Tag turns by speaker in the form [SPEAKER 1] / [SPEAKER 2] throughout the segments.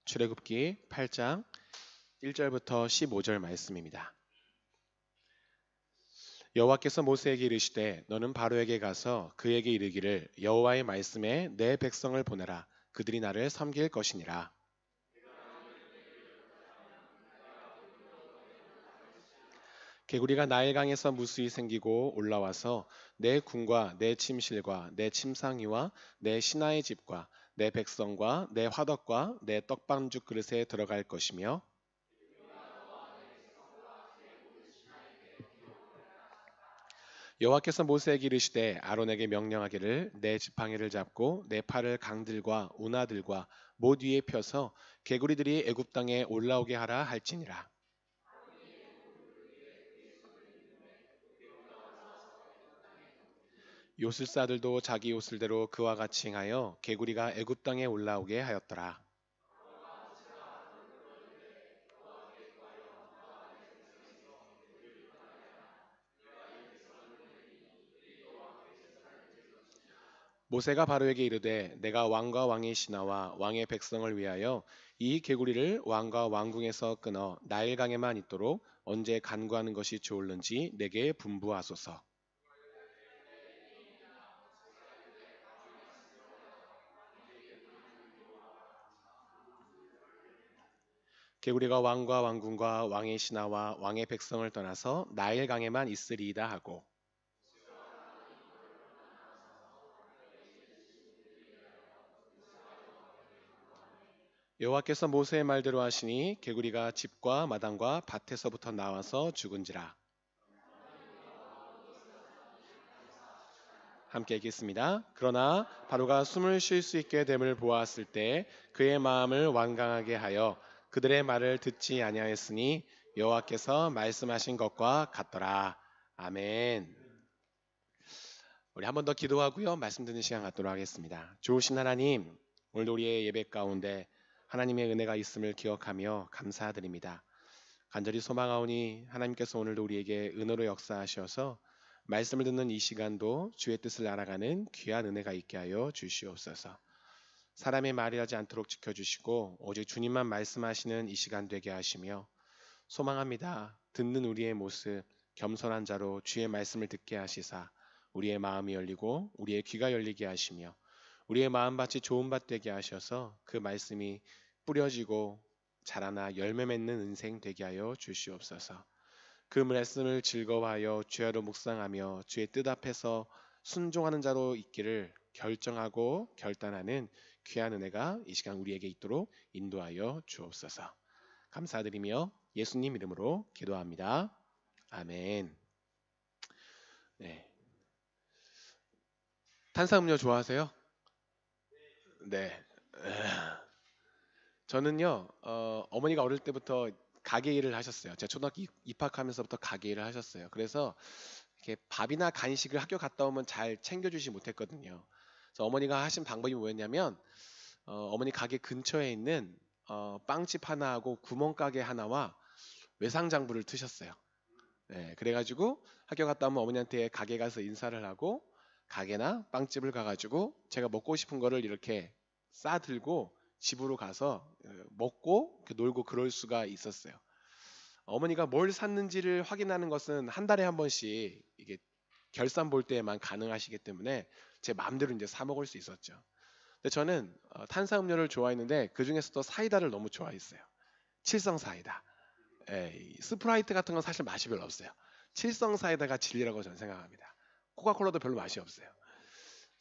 [SPEAKER 1] 출애굽기 8장 1절부터 15절 말씀입니다. 여호와께서 모세에게 이르시되 너는 바로에게 가서 그에게 이르기를 여호와의 말씀에 내 백성을 보내라. 그들이 나를 섬길 것이니라. 개구리가 나일강에서 무수히 생기고 올라와서 내 궁과 내 침실과 내 침상위와 내 신하의 집과 내 백성과 내 화덕과 내 떡반죽 그릇에 들어갈 것이며 여호와께서 모세에게 이르시되 아론에게 명령하기를 내 지팡이를 잡고 내 팔을 강들과 운하들과 못 위에 펴서 개구리들이 애굽 땅에 올라오게 하라 할지니라. 요술사들도 자기 요술대로 그와 같이 행하여 개구리가 애굽 땅에 올라오게 하였더라. 모세가 바로에게 이르되 내가 왕과 왕의 신하와 왕의 백성을 위하여 이 개구리를 왕과 왕궁에서 끊어 나일강에만 있도록 언제 간구하는 것이 좋을는지 내게 분부하소서. 개구리가 왕과 왕궁과 왕의 신하와 왕의 백성을 떠나서 나일강에만 있으리이다 하고 여호와께서 모세의 말대로 하시니 개구리가 집과 마당과 밭에서부터 나와서 죽은지라. 함께 읽겠습니다. 그러나 바로가 숨을 쉴 수 있게 됨을 보았을 때 그의 마음을 완강하게 하여 그들의 말을 듣지 아니하였으니 여호와께서 말씀하신 것과 같더라. 아멘. 우리 한 번 더 기도하고요. 말씀 듣는 시간 갖도록 하겠습니다. 좋으신 하나님, 오늘도 우리의 예배 가운데 하나님의 은혜가 있음을 기억하며 감사드립니다. 간절히 소망하오니 하나님께서 오늘도 우리에게 은혜로 역사하셔서 말씀을 듣는 이 시간도 주의 뜻을 알아가는 귀한 은혜가 있게 하여 주시옵소서. 사람의 말이 하지 않도록 지켜주시고 오직 주님만 말씀하시는 이 시간 되게 하시며 소망합니다. 듣는 우리의 모습 겸손한 자로 주의 말씀을 듣게 하시사 우리의 마음이 열리고 우리의 귀가 열리게 하시며 우리의 마음밭이 좋은 밭 되게 하셔서 그 말씀이 뿌려지고 자라나 열매 맺는 인생 되게 하여 주시옵소서. 그 말씀을 즐거워하여 주야로 묵상하며 주의 뜻 앞에서 순종하는 자로 있기를 결정하고 결단하는 귀한 은혜가 이 시간 우리에게 있도록 인도하여 주옵소서. 감사드리며 예수님 이름으로 기도합니다. 아멘. 네. 탄산음료 좋아하세요? 네. 저는요, 어머니가 어릴 때부터 가게 일을 하셨어요. 제가 초등학교 입학하면서부터 가게 일을 하셨어요. 그래서 이렇게 밥이나 간식을 학교 갔다 오면 잘 챙겨주지 못했거든요. 그래서 어머니가 하신 방법이 뭐였냐면, 어머니 가게 근처에 있는 빵집 하나하고 구멍가게 하나와 외상장부를 트셨어요. 네, 그래가지고 학교 갔다 오면 어머니한테 가게 가서 인사를 하고 가게나 빵집을 가가지고 제가 먹고 싶은 거를 이렇게 싸들고 집으로 가서 먹고 놀고 그럴 수가 있었어요. 어머니가 뭘 샀는지를 확인하는 것은 한 달에 한 번씩 이게 결산 볼 때에만 가능하시기 때문에 제 마음대로 이제 사 먹을 수 있었죠. 근데 저는 탄산음료를 좋아했는데 그 중에서도 사이다를 너무 좋아했어요. 칠성 사이다. 예, 이 스프라이트 같은 건 사실 맛이 별로 없어요. 칠성 사이다가 진리라고 저는 생각합니다. 코카콜라도 별로 맛이 없어요.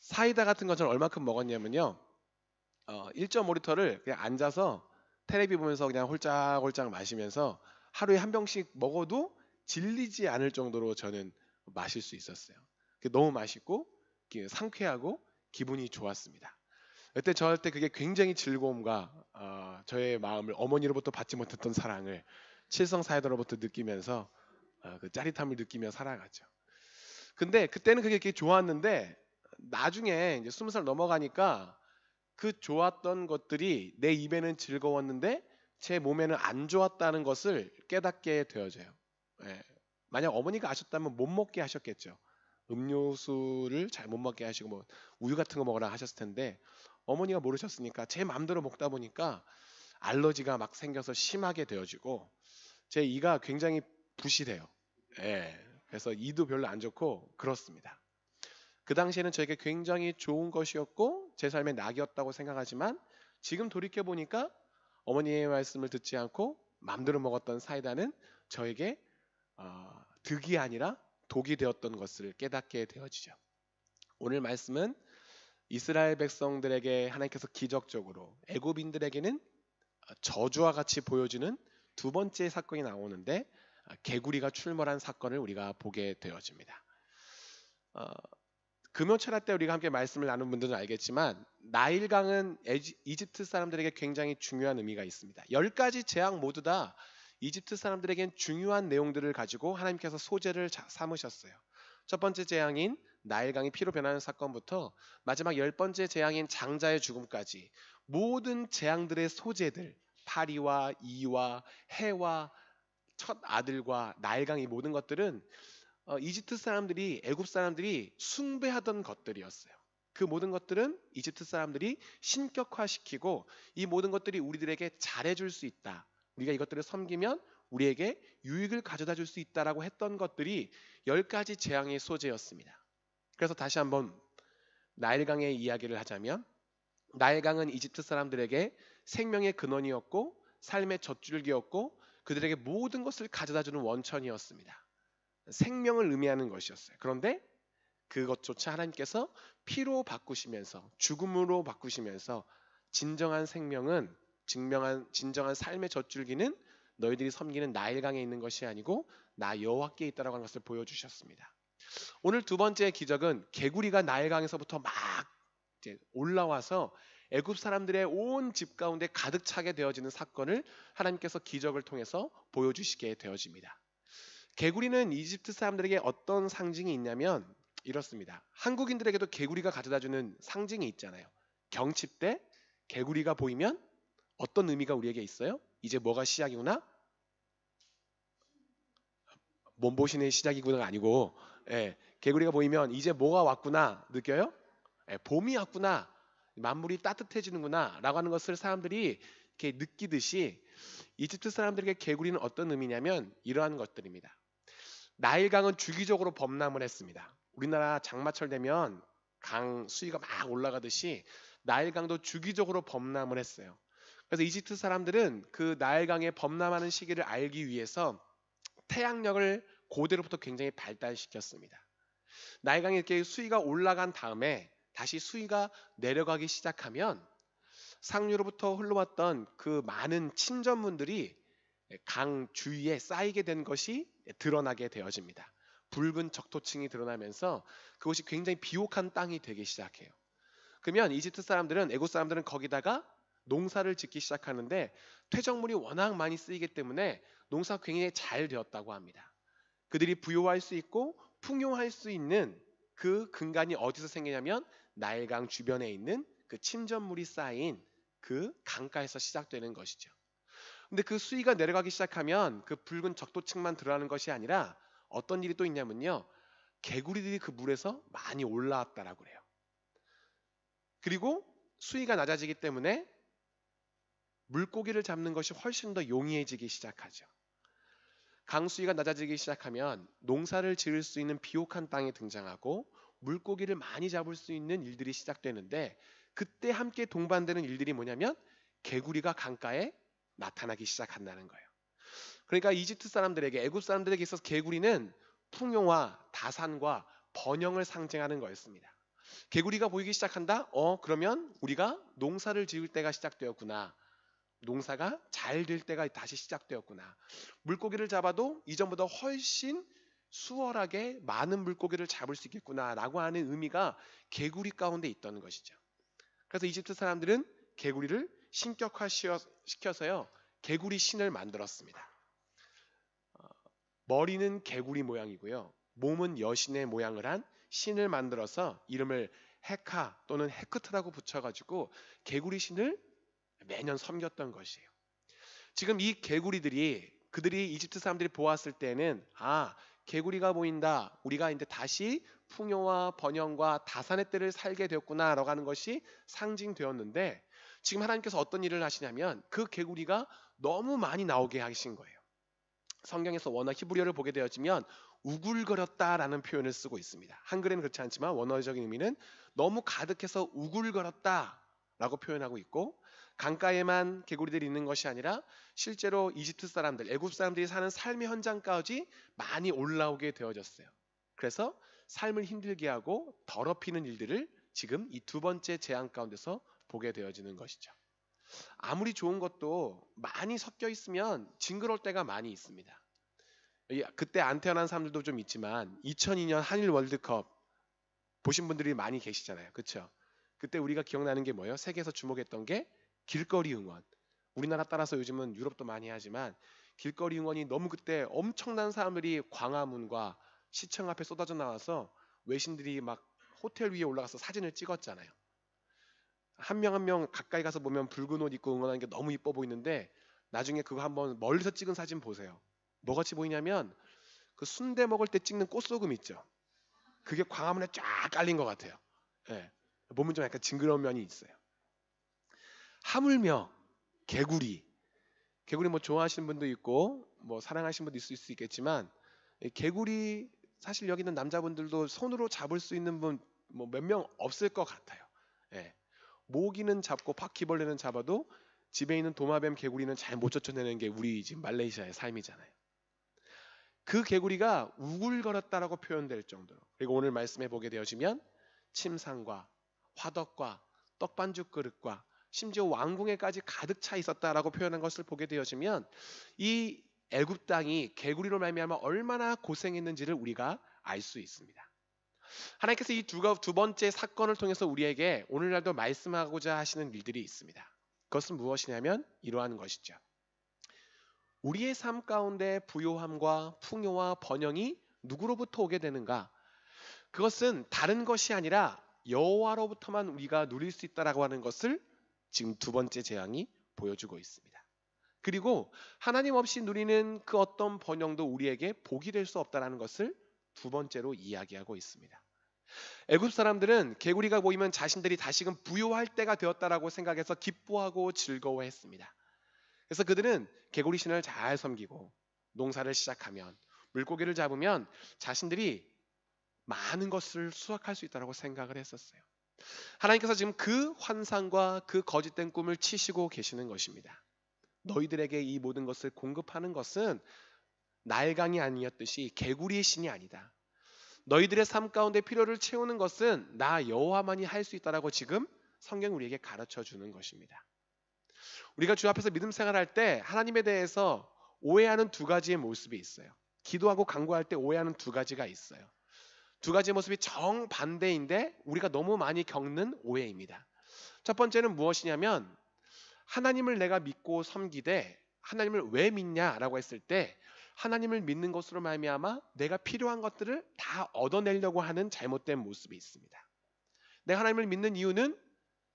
[SPEAKER 1] 사이다 같은 건 저는 얼마큼 먹었냐면요. 1.5리터를 그냥 앉아서 테레비 보면서 그냥 홀짝홀짝 마시면서 하루에 한 병씩 먹어도 질리지 않을 정도로 저는 마실 수 있었어요. 너무 맛있고 상쾌하고 기분이 좋았습니다. 그때 저할 때 그게 굉장히 즐거움과 저의 마음을 어머니로부터 받지 못했던 사랑을 칠성 사이다로부터 느끼면서 그 짜릿함을 느끼며 살아갔죠. 근데 그때는 그게 이렇게 좋았는데 나중에 이제 20살 넘어가니까 그 좋았던 것들이 내 입에는 즐거웠는데 제 몸에는 안 좋았다는 것을 깨닫게 되어져요. 예. 만약 어머니가 아셨다면 못 먹게 하셨겠죠. 음료수를 잘 못 먹게 하시고 뭐 우유 같은 거 먹으라 하셨을 텐데 어머니가 모르셨으니까 제 마음대로 먹다 보니까 알러지가 막 생겨서 심하게 되어지고 제 이가 굉장히 부실해요. 예. 그래서 이도 별로 안 좋고 그렇습니다. 그 당시에는 저에게 굉장히 좋은 것이었고 제 삶의 낙이었다고 생각하지만 지금 돌이켜 보니까 어머니의 말씀을 듣지 않고 맘대로 먹었던 사이다는 저에게 득이 아니라 독이 되었던 것을 깨닫게 되어지죠. 오늘 말씀은 이스라엘 백성들에게 하나님께서 기적적으로 애굽인들에게는 저주와 같이 보여주는 두 번째 사건이 나오는데 개구리가 출몰한 사건을 우리가 보게 되어집니다. 어, 금요철학 때 우리가 함께 말씀을 나눈 분들은 알겠지만 나일강은 이집트 사람들에게 굉장히 중요한 의미가 있습니다. 10가지 재앙 모두 다 이집트 사람들에겐 중요한 내용들을 가지고 하나님께서 소재를 삼으셨어요. 첫 번째 재앙인 나일강이 피로 변하는 사건부터 마지막 10번째 재앙인 장자의 죽음까지 모든 재앙들의 소재들, 파리와 이와 해와 첫 아들과 나일강 이 모든 것들은 이집트 사람들이 애굽 사람들이 숭배하던 것들이었어요. 그 모든 것들은 이집트 사람들이 신격화시키고 이 모든 것들이 우리들에게 잘해줄 수 있다. 우리가 이것들을 섬기면 우리에게 유익을 가져다 줄 수 있다라고 했던 것들이 10가지 재앙의 소재였습니다. 그래서 다시 한번 나일강의 이야기를 하자면 나일강은 이집트 사람들에게 생명의 근원이었고 삶의 젖줄기였고 그들에게 모든 것을 가져다 주는 원천이었습니다. 생명을 의미하는 것이었어요. 그런데 그것조차 하나님께서 피로 바꾸시면서 죽음으로 바꾸시면서 진정한 생명은 진정한 삶의 젖줄기는 너희들이 섬기는 나일강에 있는 것이 아니고 나 여호와께 있다라고 하는 것을 보여주셨습니다. 오늘 두 번째 기적은 개구리가 나일강에서부터 막 이제 올라와서 애굽 사람들의 온 집 가운데 가득 차게 되어지는 사건을 하나님께서 기적을 통해서 보여주시게 되어집니다. 개구리는 이집트 사람들에게 어떤 상징이 있냐면 이렇습니다. 한국인들에게도 개구리가 가져다주는 상징이 있잖아요. 경칩 때 개구리가 보이면 어떤 의미가 우리에게 있어요? 이제 뭐가 시작이구나? 몸보신의 시작이구나가 아니고 개구리가 보이면 이제 뭐가 왔구나 느껴요? 봄이 왔구나. 만물이 따뜻해지는구나 라고 하는 것을 사람들이 이렇게 느끼듯이 이집트 사람들에게 개구리는 어떤 의미냐면 이러한 것들입니다. 나일강은 주기적으로 범람을 했습니다. 우리나라 장마철 되면 강 수위가 막 올라가듯이 나일강도 주기적으로 범람을 했어요. 그래서 이집트 사람들은 그 나일강의 범람하는 시기를 알기 위해서 태양력을 고대로부터 굉장히 발달시켰습니다. 나일강이 이렇게 수위가 올라간 다음에 다시 수위가 내려가기 시작하면 상류로부터 흘러왔던 그 많은 침전물들이 강 주위에 쌓이게 된 것이 드러나게 되어집니다. 붉은 적토층이 드러나면서 그것이 굉장히 비옥한 땅이 되기 시작해요. 그러면 이집트 사람들은 애국 사람들은 거기다가 농사를 짓기 시작하는데 퇴적물이 워낙 많이 쓰이기 때문에 농사가 굉장히 잘 되었다고 합니다. 그들이 부요할 수 있고 풍요할 수 있는 그 근간이 어디서 생기냐면 나일강 주변에 있는 그 침전물이 쌓인 그 강가에서 시작되는 것이죠. 근데 그 수위가 내려가기 시작하면 그 붉은 적도층만 드러나는 것이 아니라 어떤 일이 또 있냐면요. 개구리들이 그 물에서 많이 올라왔다라고 그래요. 그리고 수위가 낮아지기 때문에 물고기를 잡는 것이 훨씬 더 용이해지기 시작하죠. 강수위가 낮아지기 시작하면 농사를 지을 수 있는 비옥한 땅이 등장하고 물고기를 많이 잡을 수 있는 일들이 시작되는데 그때 함께 동반되는 일들이 뭐냐면 개구리가 강가에 나타나기 시작한다는 거예요. 그러니까 이집트 사람들에게 애굽 사람들에게 있어서 개구리는 풍요와 다산과 번영을 상징하는 거였습니다. 개구리가 보이기 시작한다? 그러면 우리가 농사를 지을 때가 시작되었구나. 농사가 잘 될 때가 다시 시작되었구나. 물고기를 잡아도 이전보다 훨씬 수월하게 많은 물고기를 잡을 수 있겠구나 라고 하는 의미가 개구리 가운데 있던 것이죠. 그래서 이집트 사람들은 개구리를 신격화시켜서요. 개구리 신을 만들었습니다. 머리는 개구리 모양이고요. 몸은 여신의 모양을 한 신을 만들어서 이름을 헤카 또는 헤크트라고 붙여가지고 개구리 신을 매년 섬겼던 것이에요. 지금 이 개구리들이 그들이 이집트 사람들이 보았을 때는 개구리가 보인다. 우리가 이제 다시 풍요와 번영과 다산의 때를 살게 되었구나라고 하는 것이 상징되었는데 지금 하나님께서 어떤 일을 하시냐면 그 개구리가 너무 많이 나오게 하신 거예요. 성경에서 원어 히브리어를 보게 되어지면 우글거렸다라는 표현을 쓰고 있습니다. 한글에는 그렇지 않지만 원어적인 의미는 너무 가득해서 우글거렸다라고 표현하고 있고, 강가에만 개구리들이 있는 것이 아니라 실제로 이집트 사람들, 애굽 사람들이 사는 삶의 현장까지 많이 올라오게 되어졌어요. 그래서 삶을 힘들게 하고 더럽히는 일들을 지금 이 두 번째 재앙 가운데서 보게 되어지는 것이죠. 아무리 좋은 것도 많이 섞여 있으면 징그러울 때가 많이 있습니다. 그때 안 태어난 사람들도 좀 있지만 2002년 한일 월드컵 보신 분들이 많이 계시잖아요. 그렇죠? 그때 우리가 기억나는 게 뭐예요? 세계에서 주목했던 게 길거리 응원. 우리나라 따라서 요즘은 유럽도 많이 하지만 길거리 응원이 너무, 그때 엄청난 사람들이 광화문과 시청 앞에 쏟아져 나와서 외신들이 막 호텔 위에 올라가서 사진을 찍었잖아요. 한 명 한 명 가까이 가서 보면 붉은 옷 입고 응원하는 게 너무 이뻐 보이는데 나중에 그거 한번 멀리서 찍은 사진 보세요. 뭐같이 보이냐면 그 순대 먹을 때 찍는 꽃소금 있죠. 그게 광화문에 쫙 깔린 것 같아요. 예. 보면 좀 약간 징그러운 면이 있어요. 하물며 개구리 뭐 좋아하시는 분도 있고 뭐 사랑하시는 분도 있을 수 있겠지만, 이 개구리 사실 여기 있는 남자분들도 손으로 잡을 수 있는 분 뭐 몇 명 없을 것 같아요. 예. 모기는 잡고 바퀴벌레는 잡아도 집에 있는 도마뱀 개구리는 잘 못 쫓아내는 게 우리 지금 말레이시아의 삶이잖아요. 그 개구리가 우글거렸다라고 표현될 정도로, 그리고 오늘 말씀해 보게 되어지면 침상과 화덕과 떡반죽 그릇과 심지어 왕궁에까지 가득 차 있었다라고 표현한 것을 보게 되어지면 이 애굽 땅이 개구리로 말미암아 얼마나 고생했는지를 우리가 알 수 있습니다. 하나님께서 이 두 번째 사건을 통해서 우리에게 오늘날도 말씀하고자 하시는 일들이 있습니다. 그것은 무엇이냐면 이러한 것이죠. 우리의 삶 가운데 부요함과 풍요와 번영이 누구로부터 오게 되는가? 그것은 다른 것이 아니라 여호와로부터만 우리가 누릴 수 있다라고 하는 것을 지금 두 번째 재앙이 보여주고 있습니다. 그리고 하나님 없이 누리는 그 어떤 번영도 우리에게 복이 될 수 없다라는 것을 두 번째로 이야기하고 있습니다. 애굽 사람들은 개구리가 보이면 자신들이 다시금 부요할 때가 되었다라고 생각해서 기뻐하고 즐거워했습니다. 그래서 그들은 개구리 신을 잘 섬기고 농사를 시작하면, 물고기를 잡으면 자신들이 많은 것을 수확할 수 있다고 생각을 했었어요. 하나님께서 지금 그 환상과 그 거짓된 꿈을 치시고 계시는 것입니다. 너희들에게 이 모든 것을 공급하는 것은 나일강이 아니었듯이 개구리의 신이 아니다. 너희들의 삶 가운데 필요를 채우는 것은 나 여호와만이 할 수 있다라고 지금 성경 우리에게 가르쳐 주는 것입니다. 우리가 주 앞에서 믿음 생활할 때 하나님에 대해서 오해하는 두 가지의 모습이 있어요. 기도하고 간구할 때 오해하는 두 가지가 있어요. 두 가지의 모습이 정반대인데 우리가 너무 많이 겪는 오해입니다. 첫 번째는 무엇이냐면, 하나님을 내가 믿고 섬기되 하나님을 왜 믿냐라고 했을 때 하나님을 믿는 것으로 말미암아 내가 필요한 것들을 다 얻어내려고 하는 잘못된 모습이 있습니다. 내가 하나님을 믿는 이유는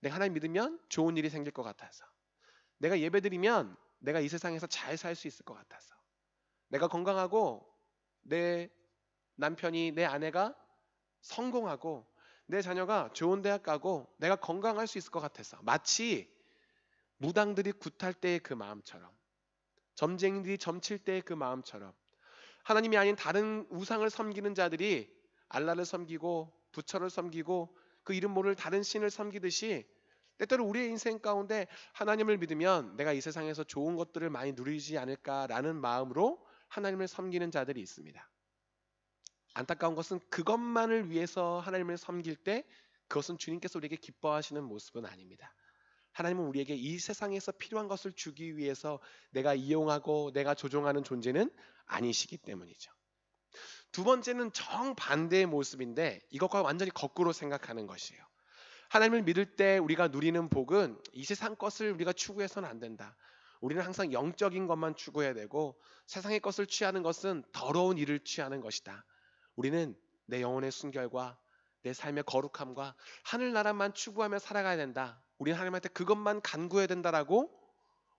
[SPEAKER 1] 내가 하나님 믿으면 좋은 일이 생길 것 같아서, 내가 예배드리면 내가 이 세상에서 잘 살 수 있을 것 같아서, 내가 건강하고 내 남편이, 내 아내가 성공하고 내 자녀가 좋은 대학 가고 내가 건강할 수 있을 것 같아서, 마치 무당들이 굿할 때의 그 마음처럼, 점쟁이들이 점칠 때의 그 마음처럼, 하나님이 아닌 다른 우상을 섬기는 자들이 알라를 섬기고 부처를 섬기고 그 이름 모를 다른 신을 섬기듯이 때때로 우리의 인생 가운데 하나님을 믿으면 내가 이 세상에서 좋은 것들을 많이 누리지 않을까라는 마음으로 하나님을 섬기는 자들이 있습니다. 안타까운 것은 그것만을 위해서 하나님을 섬길 때 그것은 주님께서 우리에게 기뻐하시는 모습은 아닙니다. 하나님은 우리에게 이 세상에서 필요한 것을 주기 위해서 내가 이용하고 내가 조종하는 존재는 아니시기 때문이죠. 두 번째는 정반대의 모습인데 이것과 완전히 거꾸로 생각하는 것이에요. 하나님을 믿을 때 우리가 누리는 복은 이 세상 것을 우리가 추구해서는 안 된다. 우리는 항상 영적인 것만 추구해야 되고 세상의 것을 취하는 것은 더러운 일을 취하는 것이다. 우리는 내 영혼의 순결과 내 삶의 거룩함과 하늘나라만 추구하며 살아가야 된다. 우리는 하나님한테 그것만 간구해야 된다라고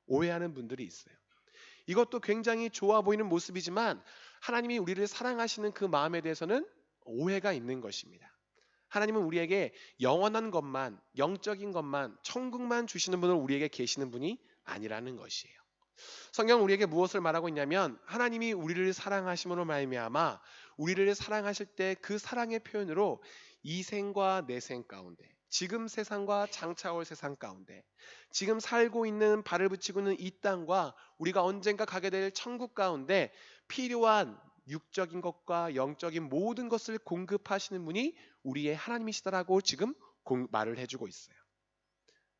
[SPEAKER 1] 오해하는 분들이 있어요. 이것도 굉장히 좋아 보이는 모습이지만 하나님이 우리를 사랑하시는 그 마음에 대해서는 오해가 있는 것입니다. 하나님은 우리에게 영원한 것만, 영적인 것만, 천국만 주시는 분은 우리에게 계시는 분이 아니라는 것이에요. 성경은 우리에게 무엇을 말하고 있냐면 하나님이 우리를 사랑하심으로 말미암아 우리를 사랑하실 때 그 사랑의 표현으로 이 생과 내생 가운데, 지금 세상과 장차 올 세상 가운데, 지금 살고 있는 발을 붙이고 있는 이 땅과 우리가 언젠가 가게 될 천국 가운데 필요한 육적인 것과 영적인 모든 것을 공급하시는 분이 우리의 하나님이시다라고 지금 말을 해주고 있어요.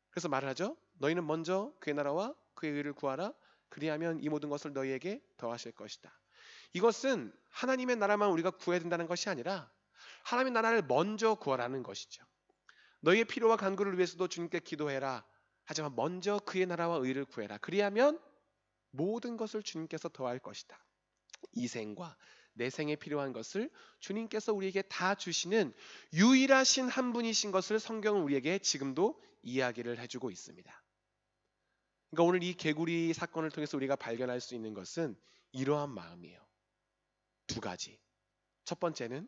[SPEAKER 1] 그래서 말을 하죠. 너희는 먼저 그의 나라와 그의 의를 구하라. 그리하면 이 모든 것을 너희에게 더하실 것이다. 이것은 하나님의 나라만 우리가 구해야 된다는 것이 아니라 하나님의 나라를 먼저 구하라는 것이죠. 너희의 필요와 간구를 위해서도 주님께 기도해라. 하지만 먼저 그의 나라와 의를 구해라. 그리하면 모든 것을 주님께서 더할 것이다. 이 생과 내 생에 필요한 것을 주님께서 우리에게 다 주시는 유일하신 한 분이신 것을 성경은 우리에게 지금도 이야기를 해주고 있습니다. 그러니까 오늘 이 개구리 사건을 통해서 우리가 발견할 수 있는 것은 이러한 마음이에요. 두 가지. 첫 번째는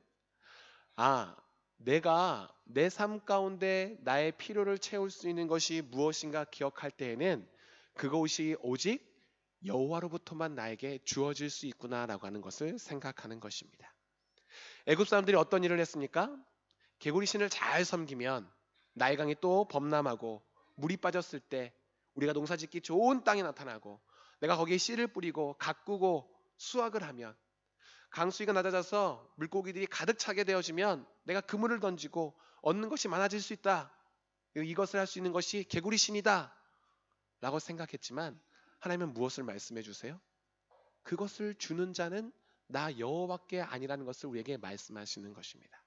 [SPEAKER 1] 내가 내 삶 가운데 나의 필요를 채울 수 있는 것이 무엇인가 기억할 때에는 그것이 오직 여호와로부터만 나에게 주어질 수 있구나라고 하는 것을 생각하는 것입니다. 애굽 사람들이 어떤 일을 했습니까? 개구리 신을 잘 섬기면 나일강이 또 범람하고 물이 빠졌을 때 우리가 농사짓기 좋은 땅이 나타나고 내가 거기에 씨를 뿌리고 가꾸고 수확을 하면 강수위가 낮아져서 물고기들이 가득 차게 되어지면 내가 그물을 던지고 얻는 것이 많아질 수 있다. 이것을 할 수 있는 것이 개구리 신이다 라고 생각했지만 하나님은 무엇을 말씀해 주세요? 그것을 주는 자는 나 여호와밖에 아니라는 것을 우리에게 말씀하시는 것입니다.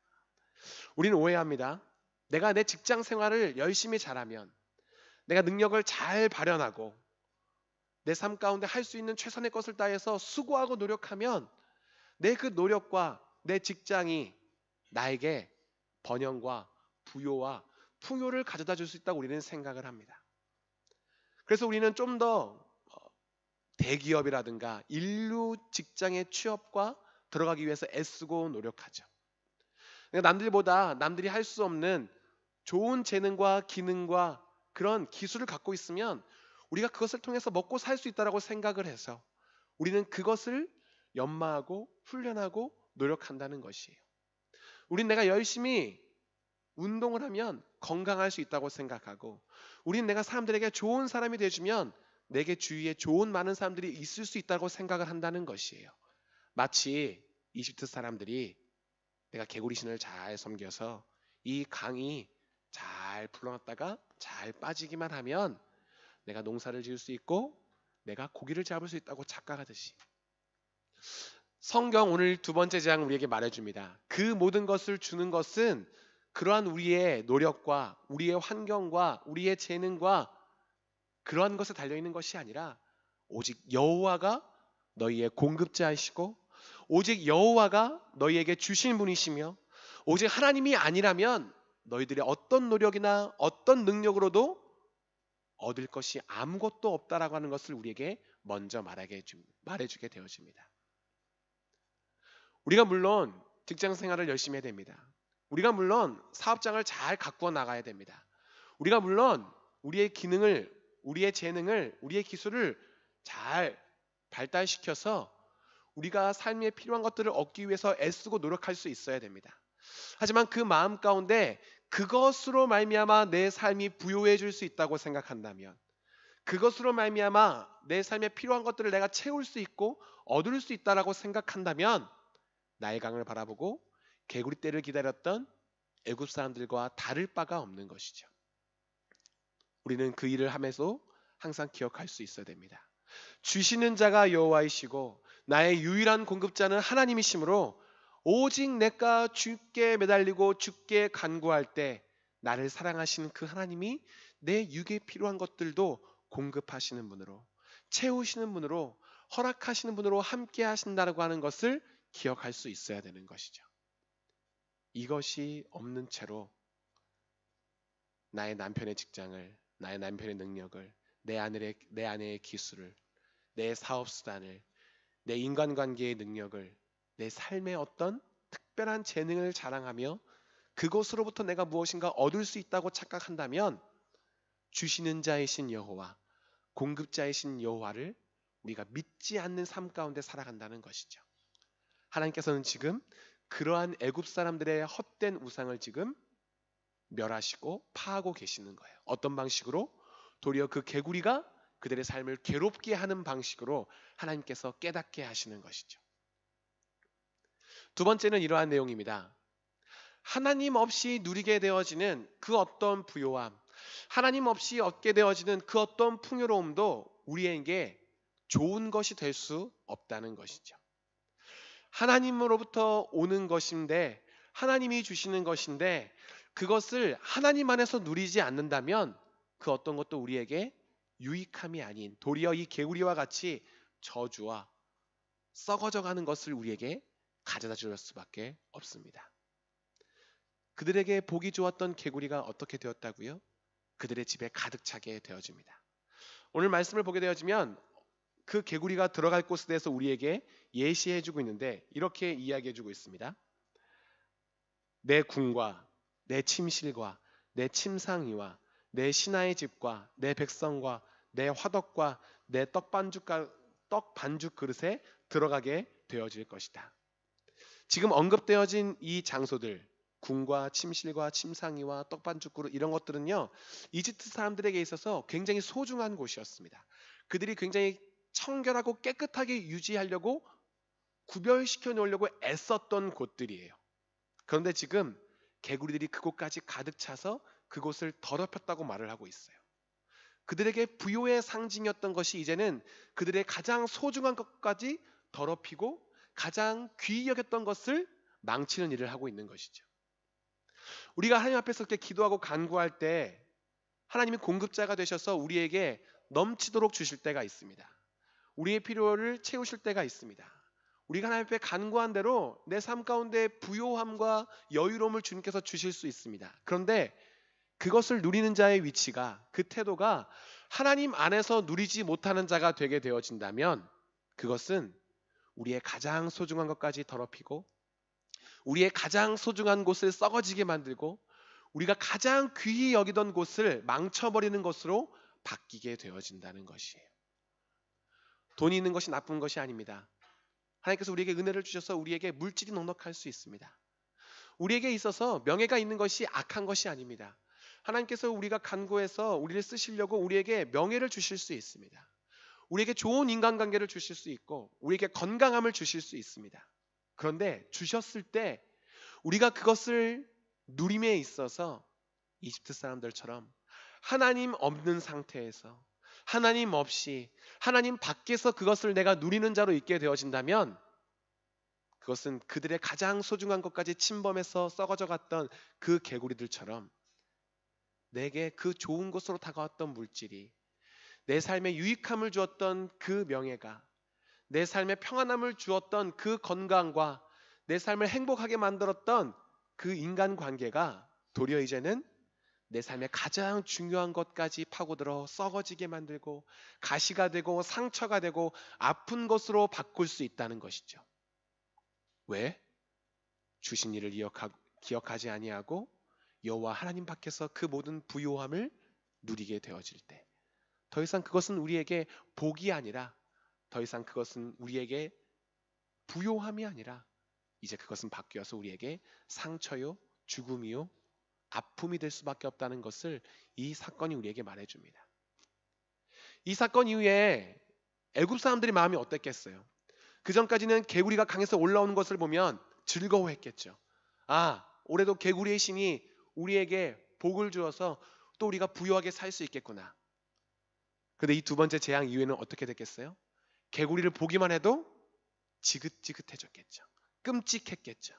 [SPEAKER 1] 우리는 오해합니다. 내가 내 직장 생활을 열심히 잘하면, 내가 능력을 잘 발현하고 내 삶 가운데 할 수 있는 최선의 것을 다해서 수고하고 노력하면 내 그 노력과 내 직장이 나에게 번영과 부요와 풍요를 가져다 줄 수 있다고 우리는 생각을 합니다. 그래서 우리는 좀 더 대기업이라든가 인류 직장의 취업과 들어가기 위해서 애쓰고 노력하죠. 그러니까 남들보다 남들이 할 수 없는 좋은 재능과 기능과 그런 기술을 갖고 있으면 우리가 그것을 통해서 먹고 살 수 있다고 생각을 해서 우리는 그것을 연마하고 훈련하고 노력한다는 것이에요. 우린 내가 열심히 운동을 하면 건강할 수 있다고 생각하고, 우린 내가 사람들에게 좋은 사람이 되어주면 내게 주위에 좋은 많은 사람들이 있을 수 있다고 생각을 한다는 것이에요. 마치 이집트 사람들이 내가 개구리 신을 잘 섬겨서 이 강이 잘 불러놨다가 잘 빠지기만 하면 내가 농사를 지을 수 있고 내가 고기를 잡을 수 있다고 착각하듯이, 성경 오늘 두 번째 장 우리에게 말해줍니다. 그 모든 것을 주는 것은 그러한 우리의 노력과 우리의 환경과 우리의 재능과 그러한 것에 달려있는 것이 아니라 오직 여호와가 너희의 공급자이시고 오직 여호와가 너희에게 주신 분이시며 오직 하나님이 아니라면 너희들의 어떤 노력이나 어떤 능력으로도 얻을 것이 아무것도 없다라고 하는 것을 우리에게 먼저 말해주게 되어집니다. 우리가 물론 직장 생활을 열심히 해야 됩니다. 우리가 물론 사업장을 잘 가꾸어 나가야 됩니다. 우리가 물론 우리의 기능을, 우리의 재능을, 우리의 기술을 잘 발달시켜서 우리가 삶에 필요한 것들을 얻기 위해서 애쓰고 노력할 수 있어야 됩니다. 하지만 그 마음 가운데 그것으로 말미암아 내 삶이 부요해질 수 있다고 생각한다면, 그것으로 말미암아 내 삶에 필요한 것들을 내가 채울 수 있고 얻을 수 있다라고 생각한다면 나일강을 바라보고 개구리 떼를 기다렸던 애굽 사람들과 다를 바가 없는 것이죠. 우리는 그 일을 하면서 항상 기억할 수 있어야 됩니다. 주시는 자가 여호와이시고 나의 유일한 공급자는 하나님이시므로 오직 내가 주께 매달리고 주께 간구할 때 나를 사랑하시는 그 하나님이 내 육에 필요한 것들도 공급하시는 분으로, 채우시는 분으로, 허락하시는 분으로 함께 하신다고 하는 것을 기억할 수 있어야 되는 것이죠. 이것이 없는 채로 나의 남편의 직장을, 나의 남편의 능력을, 내 아내의 기술을, 내 사업 수단을, 내 인간관계의 능력을, 내 삶의 어떤 특별한 재능을 자랑하며 그것으로부터 내가 무엇인가 얻을 수 있다고 착각한다면 주시는 자이신 여호와, 공급자이신 여호와를 우리가 믿지 않는 삶 가운데 살아간다는 것이죠. 하나님께서는 지금 그러한 애굽 사람들의 헛된 우상을 지금 멸하시고 파하고 계시는 거예요. 어떤 방식으로? 도리어 그 개구리가 그들의 삶을 괴롭게 하는 방식으로 하나님께서 깨닫게 하시는 것이죠. 두 번째는 이러한 내용입니다. 하나님 없이 누리게 되어지는 그 어떤 부요함, 하나님 없이 얻게 되어지는 그 어떤 풍요로움도 우리에게 좋은 것이 될 수 없다는 것이죠. 하나님으로부터 오는 것인데, 하나님이 주시는 것인데, 그것을 하나님 안에서 누리지 않는다면 그 어떤 것도 우리에게 유익함이 아닌, 도리어 이 개구리와 같이 저주와 썩어져 가는 것을 우리에게 가져다 줄 수밖에 없습니다. 그들에게 보기 좋았던 개구리가 어떻게 되었다고요? 그들의 집에 가득 차게 되어집니다. 오늘 말씀을 보게 되어지면 그 개구리가 들어갈 곳에 대해서 우리에게 예시해주고 있는데 이렇게 이야기해주고 있습니다. 내 궁과 내 침실과 내 침상이와 내 신하의 집과 내 백성과 내 화덕과 내 떡반죽 그릇에 들어가게 되어질 것이다. 지금 언급되어진 이 장소들, 궁과 침실과 침상이와 떡반죽 그릇, 이런 것들은요, 이집트 사람들에게 있어서 굉장히 소중한 곳이었습니다. 그들이 굉장히 청결하고 깨끗하게 유지하려고 구별시켜 놓으려고 애썼던 곳들이에요. 그런데 지금 개구리들이 그곳까지 가득 차서 그곳을 더럽혔다고 말을 하고 있어요. 그들에게 부요의 상징이었던 것이 이제는 그들의 가장 소중한 것까지 더럽히고 가장 귀히 여겼던 것을 망치는 일을 하고 있는 것이죠. 우리가 하나님 앞에서 이렇게 기도하고 간구할 때 하나님이 공급자가 되셔서 우리에게 넘치도록 주실 때가 있습니다. 우리의 필요를 채우실 때가 있습니다. 우리가 하나님 앞에 간구한 대로 내 삶 가운데 부요함과 여유로움을 주님께서 주실 수 있습니다. 그런데 그것을 누리는 자의 위치가, 그 태도가 하나님 안에서 누리지 못하는 자가 되게 되어진다면 그것은 우리의 가장 소중한 것까지 더럽히고 우리의 가장 소중한 곳을 썩어지게 만들고 우리가 가장 귀히 여기던 곳을 망쳐버리는 것으로 바뀌게 되어진다는 것이에요. 돈이 있는 것이 나쁜 것이 아닙니다. 하나님께서 우리에게 은혜를 주셔서 우리에게 물질이 넉넉할 수 있습니다. 우리에게 있어서 명예가 있는 것이 악한 것이 아닙니다. 하나님께서 우리가 간구해서 우리를 쓰시려고 우리에게 명예를 주실 수 있습니다. 우리에게 좋은 인간관계를 주실 수 있고 우리에게 건강함을 주실 수 있습니다. 그런데 주셨을 때 우리가 그것을 누림에 있어서 이집트 사람들처럼 하나님 없는 상태에서 하나님 없이 하나님 밖에서 그것을 내가 누리는 자로 있게 되어진다면 그것은 그들의 가장 소중한 것까지 침범해서 썩어져 갔던 그 개구리들처럼 내게 그 좋은 곳으로 다가왔던 물질이, 내 삶에 유익함을 주었던 그 명예가, 내 삶에 평안함을 주었던 그 건강과 내 삶을 행복하게 만들었던 그 인간관계가 도리어 이제는 내 삶의 가장 중요한 것까지 파고들어 썩어지게 만들고 가시가 되고 상처가 되고 아픈 것으로 바꿀 수 있다는 것이죠. 왜? 주신 일을 기억하지 아니하고 여호와 하나님 밖에서 그 모든 부요함을 누리게 되어질 때 더 이상 그것은 우리에게 복이 아니라, 더 이상 그것은 우리에게 부요함이 아니라 이제 그것은 바뀌어서 우리에게 상처요, 죽음이요, 아픔이 될 수밖에 없다는 것을 이 사건이 우리에게 말해줍니다. 이 사건 이후에 애굽 사람들의 마음이 어땠겠어요? 그 전까지는 개구리가 강에서 올라오는 것을 보면 즐거워했겠죠. 아, 올해도 개구리의 신이 우리에게 복을 주어서 또 우리가 부유하게 살 수 있겠구나. 그런데 이 두 번째 재앙 이후에는 어떻게 됐겠어요? 개구리를 보기만 해도 지긋지긋해졌겠죠. 끔찍했겠죠.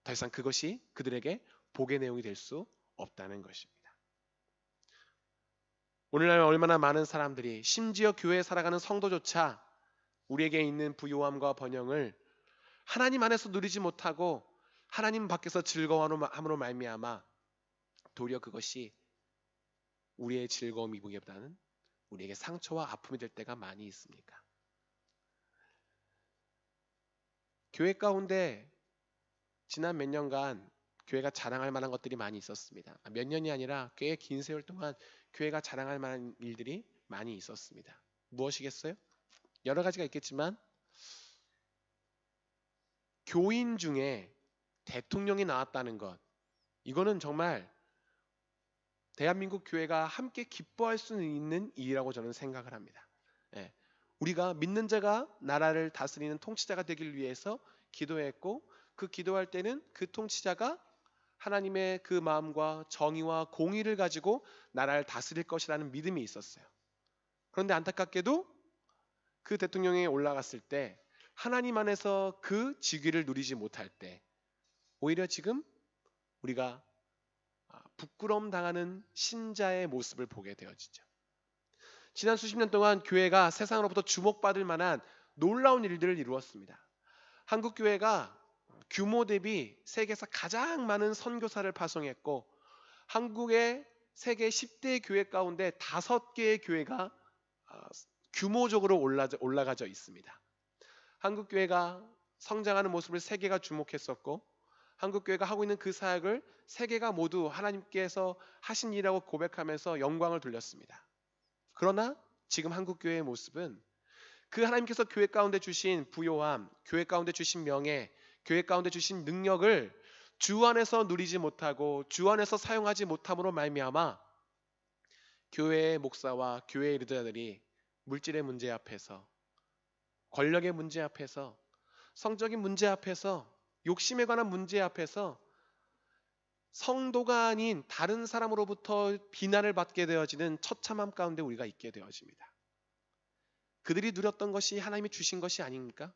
[SPEAKER 1] 더 이상 그것이 그들에게 복의 내용이 될 수 없다는 것입니다. 오늘날 얼마나 많은 사람들이, 심지어 교회에 살아가는 성도조차 우리에게 있는 부요함과 번영을 하나님 안에서 누리지 못하고 하나님 밖에서 즐거워함으로 말미암아 도리어 그것이 우리의 즐거움이 보기보다는 우리에게 상처와 아픔이 될 때가 많이 있습니까? 교회 가운데 지난 몇 년간 교회가 자랑할 만한 것들이 많이 있었습니다. 몇 년이 아니라 꽤 긴 세월 동안 교회가 자랑할 만한 일들이 많이 있었습니다. 무엇이겠어요? 여러 가지가 있겠지만 교인 중에 대통령이 나왔다는 것, 이거는 정말 대한민국 교회가 함께 기뻐할 수 있는 일이라고 저는 생각을 합니다. 예. 우리가 믿는 자가 나라를 다스리는 통치자가 되길 위해서 기도했고, 그 기도할 때는 그 통치자가 하나님의 그 마음과 정의와 공의를 가지고 나라를 다스릴 것이라는 믿음이 있었어요. 그런데 안타깝게도 그 대통령에 올라갔을 때 하나님 안에서 그 직위를 누리지 못할 때 오히려 지금 우리가 부끄러움 당하는 신자의 모습을 보게 되어지죠. 지난 수십 년 동안 교회가 세상으로부터 주목받을 만한 놀라운 일들을 이루었습니다. 한국 교회가 규모 대비 세계에서 가장 많은 선교사를 파송했고, 한국의 세계 10대 교회 가운데 5개의 교회가 규모적으로 올라가져 있습니다. 한국 교회가 성장하는 모습을 세계가 주목했었고, 한국 교회가 하고 있는 그 사역을 세계가 모두 하나님께서 하신 일이라고 고백하면서 영광을 돌렸습니다. 그러나 지금 한국 교회의 모습은 그 하나님께서 교회 가운데 주신 부요함, 교회 가운데 주신 명예, 교회 가운데 주신 능력을 주 안에서 누리지 못하고 주 안에서 사용하지 못함으로 말미암아 교회의 목사와 교회의 리더들이 물질의 문제 앞에서, 권력의 문제 앞에서, 성적인 문제 앞에서, 욕심에 관한 문제 앞에서 성도가 아닌 다른 사람으로부터 비난을 받게 되어지는 처참함 가운데 우리가 있게 되어집니다. 그들이 누렸던 것이 하나님이 주신 것이 아닙니까?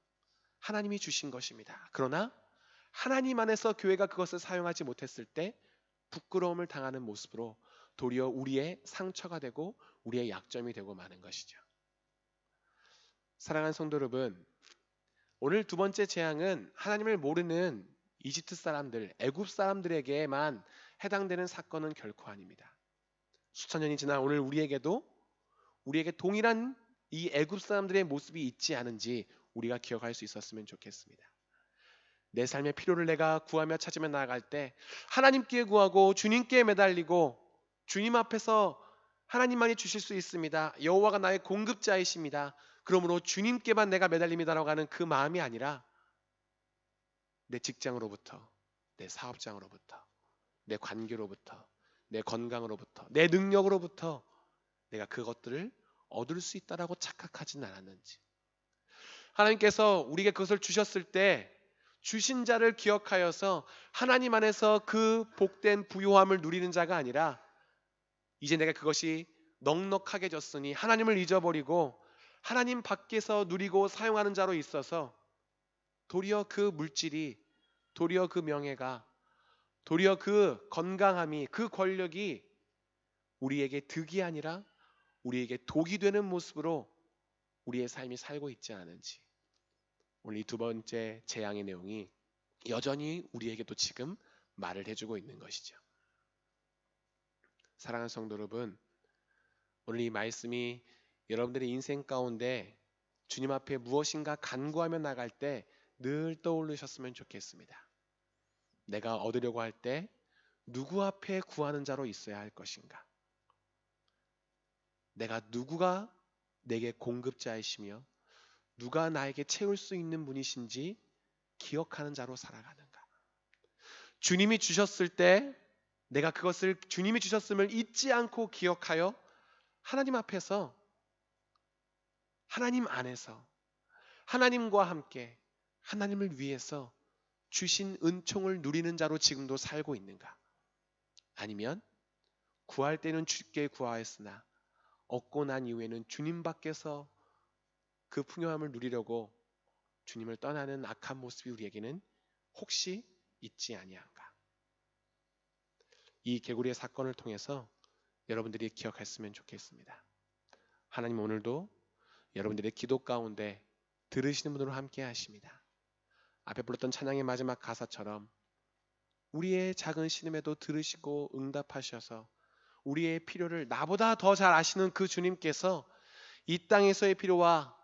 [SPEAKER 1] 하나님이 주신 것입니다. 그러나 하나님 안에서 교회가 그것을 사용하지 못했을 때 부끄러움을 당하는 모습으로 도리어 우리의 상처가 되고 우리의 약점이 되고 마는 것이죠. 사랑하는 성도 여러분, 오늘 두 번째 재앙은 하나님을 모르는 이집트 사람들, 애굽 사람들에게만 해당되는 사건은 결코 아닙니다. 수천 년이 지난 오늘 우리에게 동일한 이 애굽 사람들의 모습이 있지 않은지 우리가 기억할 수 있었으면 좋겠습니다. 내 삶의 필요를 내가 구하며 찾으며 나아갈 때 하나님께 구하고 주님께 매달리고 주님 앞에서 하나님만이 주실 수 있습니다. 여호와가 나의 공급자이십니다. 그러므로 주님께만 내가 매달림이다라고 하는 그 마음이 아니라 내 직장으로부터, 내 사업장으로부터, 내 관계로부터, 내 건강으로부터, 내 능력으로부터 내가 그것들을 얻을 수 있다라고 착각하지는 않았는지, 하나님께서 우리에게 그것을 주셨을 때 주신 자를 기억하여서 하나님 안에서 그 복된 부요함을 누리는 자가 아니라 이제 내가 그것이 넉넉하게 졌으니 하나님을 잊어버리고 하나님 밖에서 누리고 사용하는 자로 있어서 도리어 그 물질이, 도리어 그 명예가, 도리어 그 건강함이, 그 권력이 우리에게 득이 아니라 우리에게 독이 되는 모습으로 우리의 삶이 살고 있지 않은지, 오늘 이 두 번째 재앙의 내용이 여전히 우리에게도 지금 말을 해주고 있는 것이죠. 사랑하는 성도 여러분, 오늘 이 말씀이 여러분들의 인생 가운데 주님 앞에 무엇인가 간구하며 나갈 때 늘 떠올리셨으면 좋겠습니다. 내가 얻으려고 할 때 누구 앞에 구하는 자로 있어야 할 것인가? 누구가 내게 공급자이시며 누가 나에게 채울 수 있는 분이신지 기억하는 자로 살아가는가? 주님이 주셨을 때 내가 그것을 주님이 주셨음을 잊지 않고 기억하여 하나님 앞에서, 하나님 안에서, 하나님과 함께 하나님을 위해서 주신 은총을 누리는 자로 지금도 살고 있는가? 아니면 구할 때는 주께 구하였으나 얻고 난 이후에는 주님 밖에서 그 풍요함을 누리려고 주님을 떠나는 악한 모습이 우리에게는 혹시 있지 아니한가? 이 개구리의 사건을 통해서 여러분들이 기억했으면 좋겠습니다. 하나님 오늘도 여러분들의 기도 가운데 들으시는 분으로 함께 하십니다. 앞에 불렀던 찬양의 마지막 가사처럼 우리의 작은 신음에도 들으시고 응답하셔서 우리의 필요를 나보다 더 잘 아시는 그 주님께서 이 땅에서의 필요와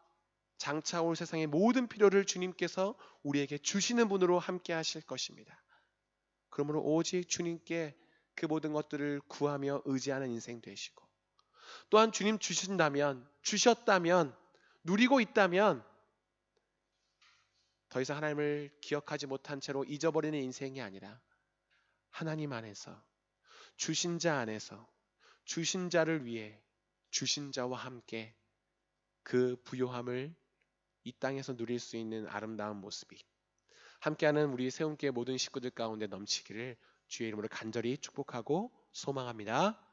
[SPEAKER 1] 장차 올 세상의 모든 필요를 주님께서 우리에게 주시는 분으로 함께 하실 것입니다. 그러므로 오직 주님께 그 모든 것들을 구하며 의지하는 인생 되시고, 또한 주님 주셨다면, 누리고 있다면 더 이상 하나님을 기억하지 못한 채로 잊어버리는 인생이 아니라 하나님 안에서, 주신 자 안에서, 주신 자를 위해 주신 자와 함께 그 부요함을 이 땅에서 누릴 수 있는 아름다운 모습이 함께하는 우리 세움교회 모든 식구들 가운데 넘치기를 주의 이름으로 간절히 축복하고 소망합니다.